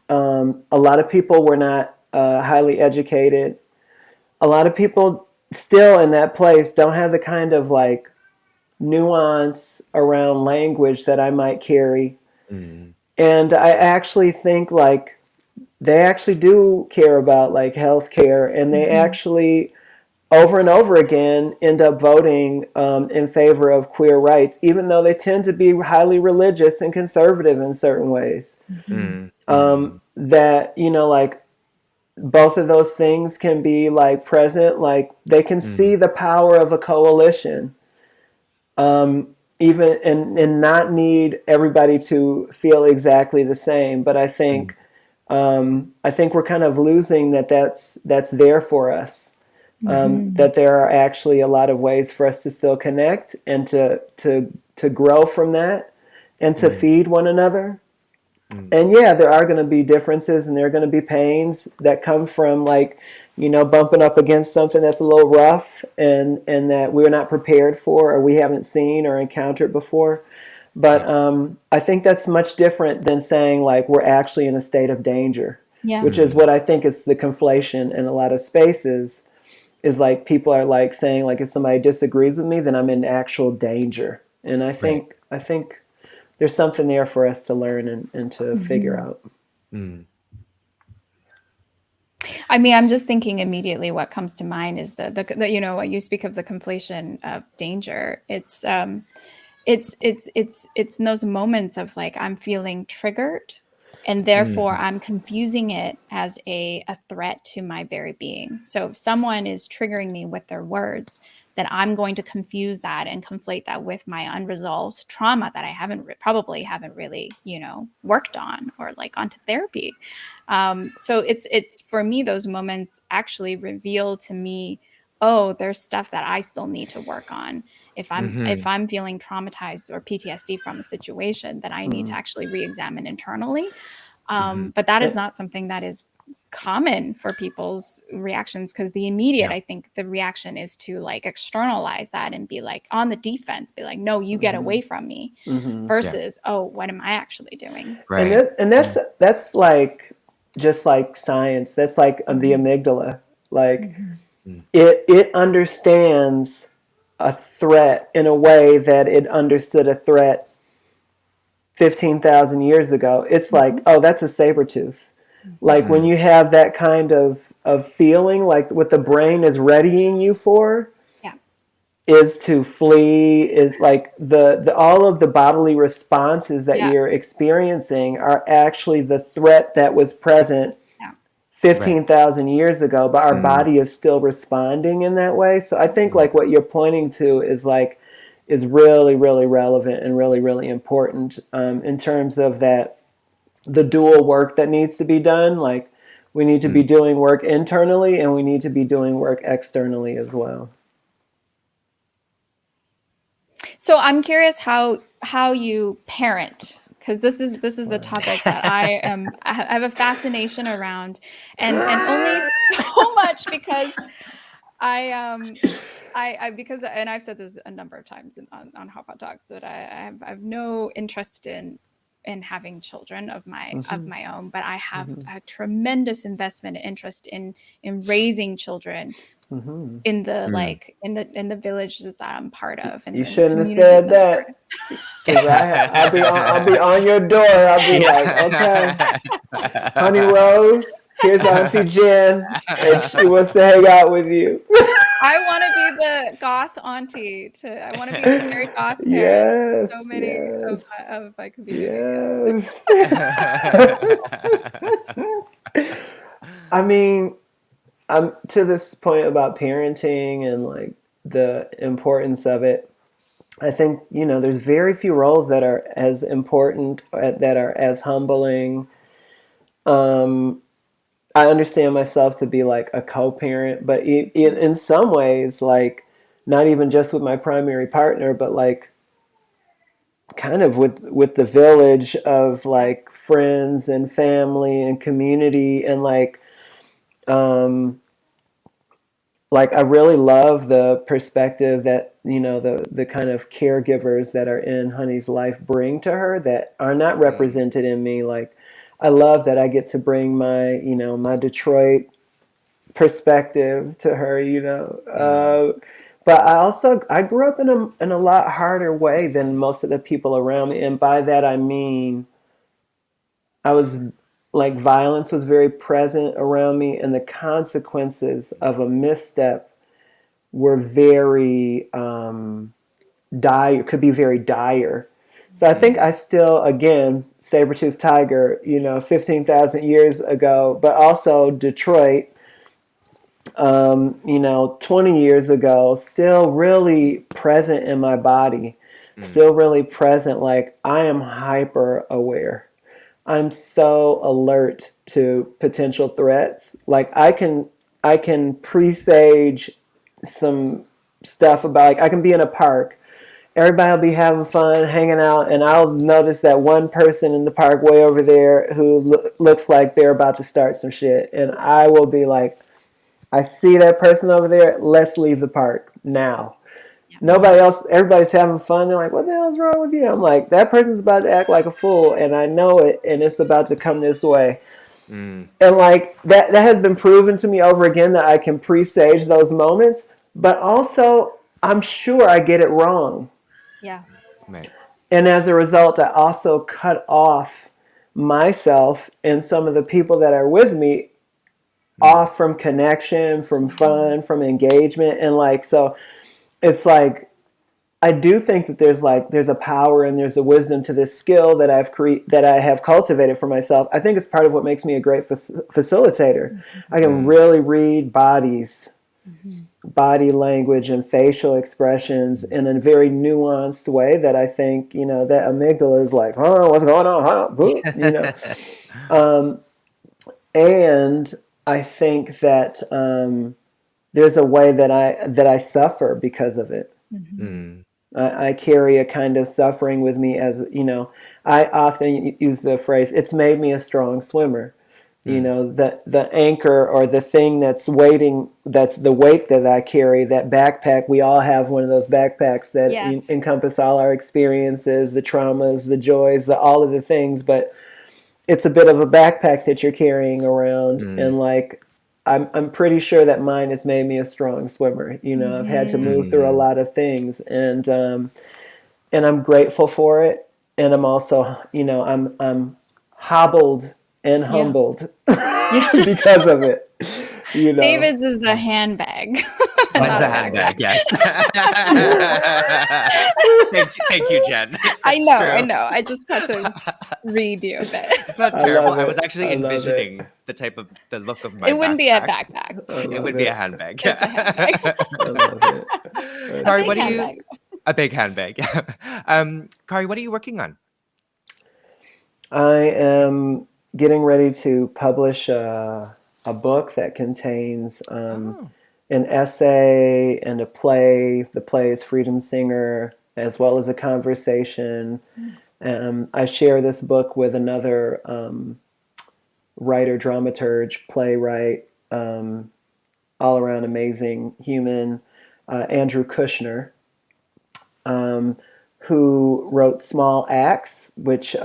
A lot of people were not highly educated. A lot of people still in that place don't have the kind of like nuance around language that I might carry. Mm. And I actually think like they actually do care about like healthcare, and they actually over and over again end up voting in favor of queer rights, even though they tend to be highly religious and conservative in certain ways. Mm. Mm. That, like both of those things can be like present, like they can see Mm. the power of a coalition, even and not need everybody to feel exactly the same. But Mm. I think we're kind of losing that's there for us. That there are actually a lot of ways for us to still connect and to grow from that and to Mm. feed one another. Mm. And yeah, there are going to be differences and there are going to be pains that come from like, bumping up against something that's a little rough and that we're not prepared for or we haven't seen or encountered before. But Yeah. I think that's much different than saying like we're actually in a state of danger, Yeah. which is Mm. what I think is the conflation in a lot of spaces. Is like people are like saying like if somebody disagrees with me, then I'm in actual danger. And Right. I think there's something there for us to learn and to figure out. Mm. I mean, I'm just thinking immediately what comes to mind is what you speak of the conflation of danger. It's in those moments of like I'm feeling triggered and therefore Mm. I'm confusing it as a threat to my very being. So if someone is triggering me with their words, then I'm going to confuse that and conflate that with my unresolved trauma that I probably haven't really, worked on or like gone to therapy. So it's for me, those moments actually reveal to me, oh, there's stuff that I still need to work on. If Mhm. I'm feeling traumatized or PTSD from a situation, that I need to Mm. actually re-examine internally. Mhm. But that is Eh, not something that is common for people's reactions, because the immediate, Yeah. I think the reaction is to like externalize that and be like on the defense, be like, no, you get mhm, away from me, mhm. Yeah. versus, oh, what am I actually doing? And Right. that and Mm. that's like just like science. That's like the Mhm. amygdala. Like Mhm. Mm. it understands a threat in a way that it understood a threat 15,000 years ago. It's like, Mhm. oh, that's a saber tooth. Like Mhm. when Mm. you have that kind of feeling, like what the brain is readying you for Yeah. is to flee, is like the all of the bodily responses that Yeah. you're experiencing are actually the threat that was present Yeah. Right. 15,000 years ago, but our Mm. body is still responding in that way. So I think Mm. like what you're pointing to is like is really really relevant and really really important in terms of that the dual work that needs to be done. Like we need to be Mm. doing work internally and we need to be doing work externally as well. So I'm curious how you parent, because this is a topic that I have a fascination around, and only so much because I because, and I've said this a number of times on Hot Pot Talks, that I have no interest in having children of Mm-hmm, my own, but I have mm-hmm, a tremendous investment and interest in raising children mm-hmm. in the Mm. like in the villages that I'm part of, and You in the shouldn't have communities said that I'm part that, because I'll be on your door. I'll be like, okay, Honey Rose, here's Auntie Jen, and she wants to hang out with you. I want to be the goth auntie. I want to be the very goth parent to so Yes, many yes, of my community. Yes. yes. I mean, I'm to this point about parenting and like the importance of it. I think, there's very few roles that are as important, that are as humbling. Um, I understand myself to be like a co-parent, but in some ways, like not even just with my primary partner, but like kind of with the village of like friends and family and community, and um like I really love the perspective that, you know, the kind of caregivers that are in Honey's life bring to her that are not Mm. represented in me. Like I love that I get to bring my, you know, my Detroit perspective to her, you know. Mm. But I grew up in a lot harder way than most of the people around me, and by that I mean I was like violence was very present around me, and the consequences of a misstep were very dire, could be very dire. So I think Mm. I still, again, saber-toothed tiger, you know, 15,000 years ago, but also Detroit, you know, 20 years ago, still really present in my body, Mm. still really present. Like I am hyper aware. I'm so alert to potential threats. Like I can presage some stuff about, like I can be in a park, everybody will be having fun, hanging out, and I'll notice that one person in the park way over there who looks like they're about to start some shit, and I will be like, I see that person over there. Let's leave the park now. Yeah. Nobody else, everybody's having fun. They're like, what the hell's wrong with you? I'm like, that person's about to act like a fool, and I know it, and it's about to come this way. Mm. And like that has been proven to me over again that I can presage those moments, but also I'm sure I get it wrong. Yeah. Right. And as a result, I also cut off myself and some of the people that are with me Mm. off from connection, from Mhm. fun, from engagement. And like, so it's like, I do think that there's a power and there's a wisdom to this skill that that I have cultivated for myself. I think it's part of what makes me a great facilitator. I can Mm. really read bodies, Mhm. body language and facial expressions Mm. in a very nuanced way that I think, you know, that amygdala is like, oh, what's going on? Huh? You know, um, and I think that there's a way that I suffer because of it. Mhm. Mm. I carry a kind of suffering with me, as you know. I often use the phrase, "It's made me a strong swimmer." You Mm. know, the anchor or the thing that's waiting, that's the weight that I carry, that backpack. We all have one of those backpacks that Yes. encompass all our experiences, the traumas, the joys, all of the things. But it's a bit of a backpack that you're carrying around, Mm. and like I'm pretty sure that mine has made me a strong swimmer. You know, I've had to Mhm. move through a Mm. lot of things, and I'm grateful for it. And I'm also, you know, I'm hobbled and Yeah. humbled Yeah. because of it. You know, David's is a handbag, Mine's not a a backpack. handbag, yes. Thank you, Jen. I That's know, I true. know. I just had to read you a bit. It's not I terrible. love I was it. actually I love it. envisioning the look of my It wouldn't be a backpack. backpack. I It would love be a it. handbag. It's a handbag. I love it. A Kari, That's big what are great. you handbag. a big handbag. Kari, what are you working on? I am getting ready to publish a book that contains Oh. an essay and a play. The play is Freedom Singer, as well as a conversation. Mm. I share this book with another writer, dramaturge, playwright, all around amazing human, Andrew Kushner, um, who wrote Small Acts, which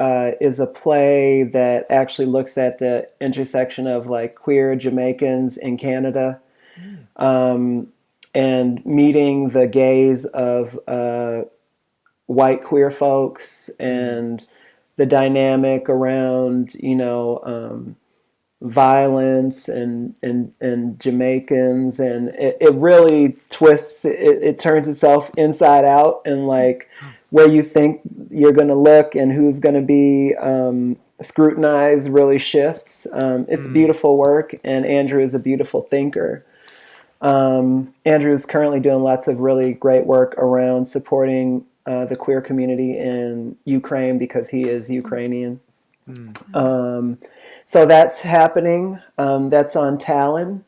is a play that actually looks at the intersection of like queer Jamaicans in Canada, Mm. um, and meeting the gaze of white queer folks, Mm. and the dynamic around, you know, violence and Jamaicans, and it really twists, it turns itself inside out, and like Oh. where you think you're going to look and who's going to be scrutinized really shifts. It's Mm. beautiful work, and Andrew is a beautiful thinker. Andrew is currently doing lots of really great work around supporting the queer community in Ukraine because he is Ukrainian. Mm. Um, so that's happening. That's on Talon.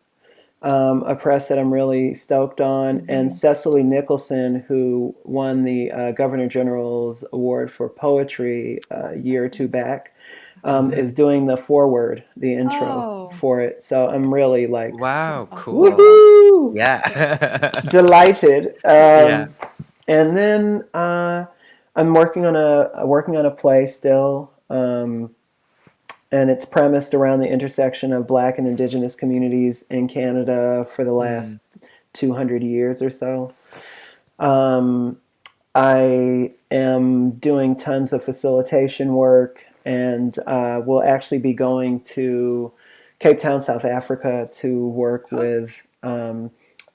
a press that I'm really stoked on, and Cecily Nicholson, who won the Governor General's Award for Poetry a year or two back, is doing the foreword, the intro Oh, for it. So I'm really like, Wow, beautiful. cool. Beautiful. woohoo, Yeah. delighted. Yeah. And then I'm working on a play still. And it's premised around the intersection of Black and Indigenous communities in Canada for the last Mm. 200 years or so. Um, I am doing tons of facilitation work, and will actually be going to Cape Town, South Africa, to work Oh, with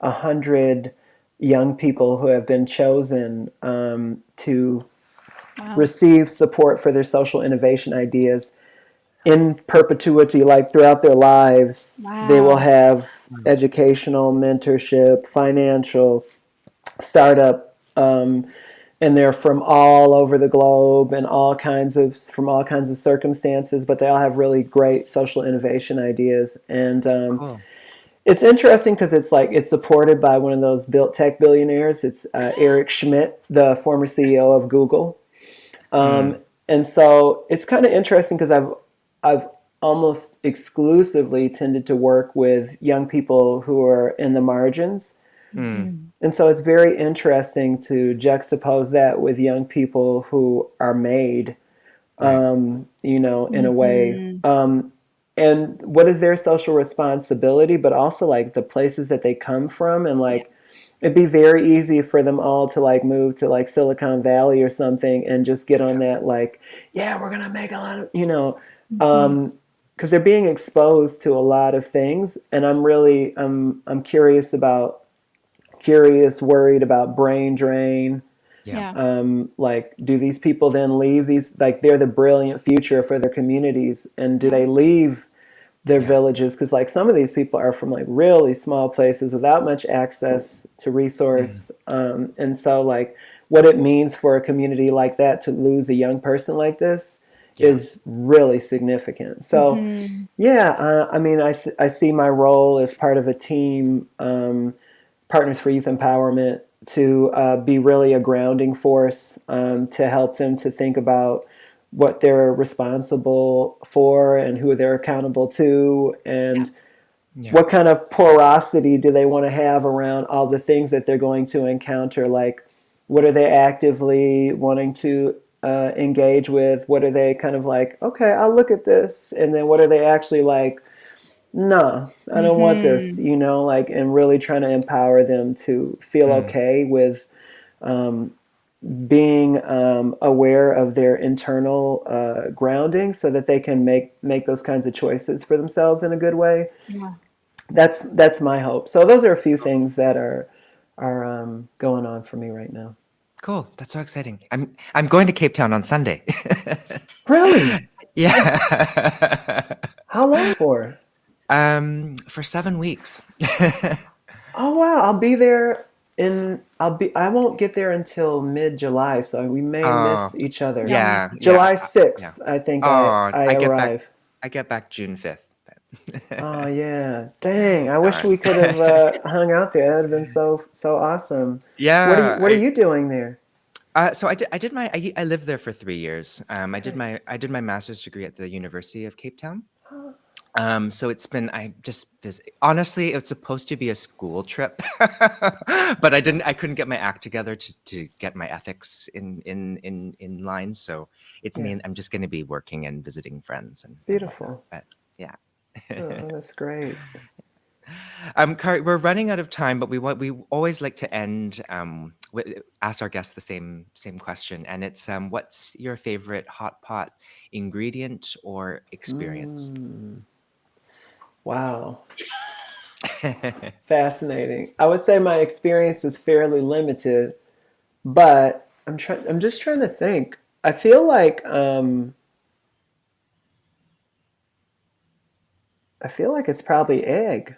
100 young people who have been chosen to Wow. receive support for their social innovation ideas in perpetuity, like throughout their lives. They will Wow. have mm. educational, mentorship, financial, startup, and they're from all over the globe and from all kinds of circumstances, but they all have really great social innovation ideas. And Cool. it's interesting because it's supported by one of those built tech billionaires. It's Eric Schmidt, the former CEO of Google. Mm. And so it's kind of interesting because I've almost exclusively tended to work with young people who are in the margins. Mm. And so it's very interesting to juxtapose that with young people who are made, Right. in a way. And what is their social responsibility, but also like the places that they come from. And Yeah. like, it'd be very easy for them all to like move to like Silicon Valley or something and just get on that, like, yeah, we're going to make a lot of, because they're being exposed to a lot of things. And I'm worried about brain drain. Yeah. Yeah. Like, do these people then leave like, they're the brilliant future for their communities, and do Yeah. they leave their Yeah. villages? Because like some of these people are from like really small places without much access to Mm. resource. And so like what it means for a community like that to lose a young person like this Yeah. is really significant. So yeah, I mean, I see my role as part of a team, Partners for Youth Empowerment, to be really a grounding force, to help them to think about what they're responsible for and who they're accountable to, Yeah. and Yeah. what kind of porosity do they want to have around all the things that they're going to encounter. Like, what are they actively wanting to engage with? What are they kind of like, okay, I'll look at this, and then what are they actually like, no, I don't want this, like, and really trying to empower them to feel Mm. okay with being aware of their internal grounding, so that they can make those kinds of choices for themselves in a good way. Yeah. That's my hope. So those are a few things that are going on for me right now. Cool. That's so exciting. I'm going to Cape Town on Sunday. Really? Yeah. How long for? For 7 weeks. Oh wow, I'll be there I won't get there until mid-July, so we may Oh, miss each other. You'll miss yeah, each yeah, July yeah. 6th, I think Oh, I arrive. I get back June 5th. Oh yeah. Dang, I wish Darn. we could have hung out there. That would have been so awesome. Yeah, What are you doing there? so I lived there for 3 years. I did my master's degree at the University of Cape Town. So it's been I just visit. Honestly, it's supposed to be a school trip, but I couldn't get my act together to get my ethics in line. So Yeah, I'm just going to be working and visiting friends and whatnot. beautiful. But yeah. Oh, that's great. Khari, we're running out of time, but we always like to end ask our guests the same question, and it's what's your favorite hot pot ingredient or experience? Mm, wow. Fascinating. I would say my experience is fairly limited, but I'm just trying to think. I feel like it's probably egg.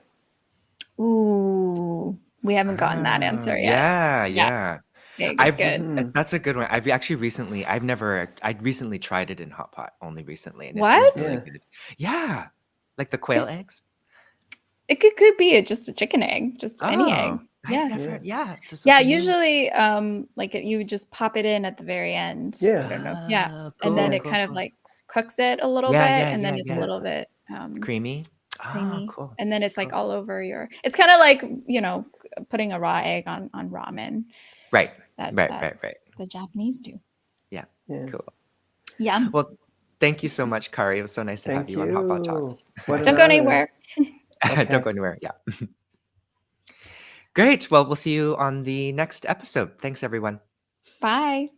Ooh, we haven't gotten that answer yet. Yeah, Yeah, yeah. egg is good. That's a good one. I'd recently tried it in hot pot only recently, and it was What? really Yeah. good. Yeah, like the quail Is eggs. It could be just a chicken egg, just any egg. Oh, I've Yeah. never. Yeah, so Yeah, something new. usually, like, you just pop it in at the very end. Yeah. I don't know. Yeah, Oh, and then cool, it cool, kind of, cool. like, cooks it a little Yeah, bit, yeah, and then yeah, it's a yeah. little bit, Creamy. Ah, creamy, cool, and then it's, like, cool. all over your it's kinda like, putting a raw egg on ramen Right, that right, right, right. the Japanese do. Yeah, Yeah. cool. Yum. Well, thank you so much, Kari. It was so nice to have Thank you on Hot Pot you. Talks. What an Don't go honor. anywhere. Okay. Don't go anywhere. Yeah. Great. Well, we'll see you on the next episode. Thanks, everyone. Bye.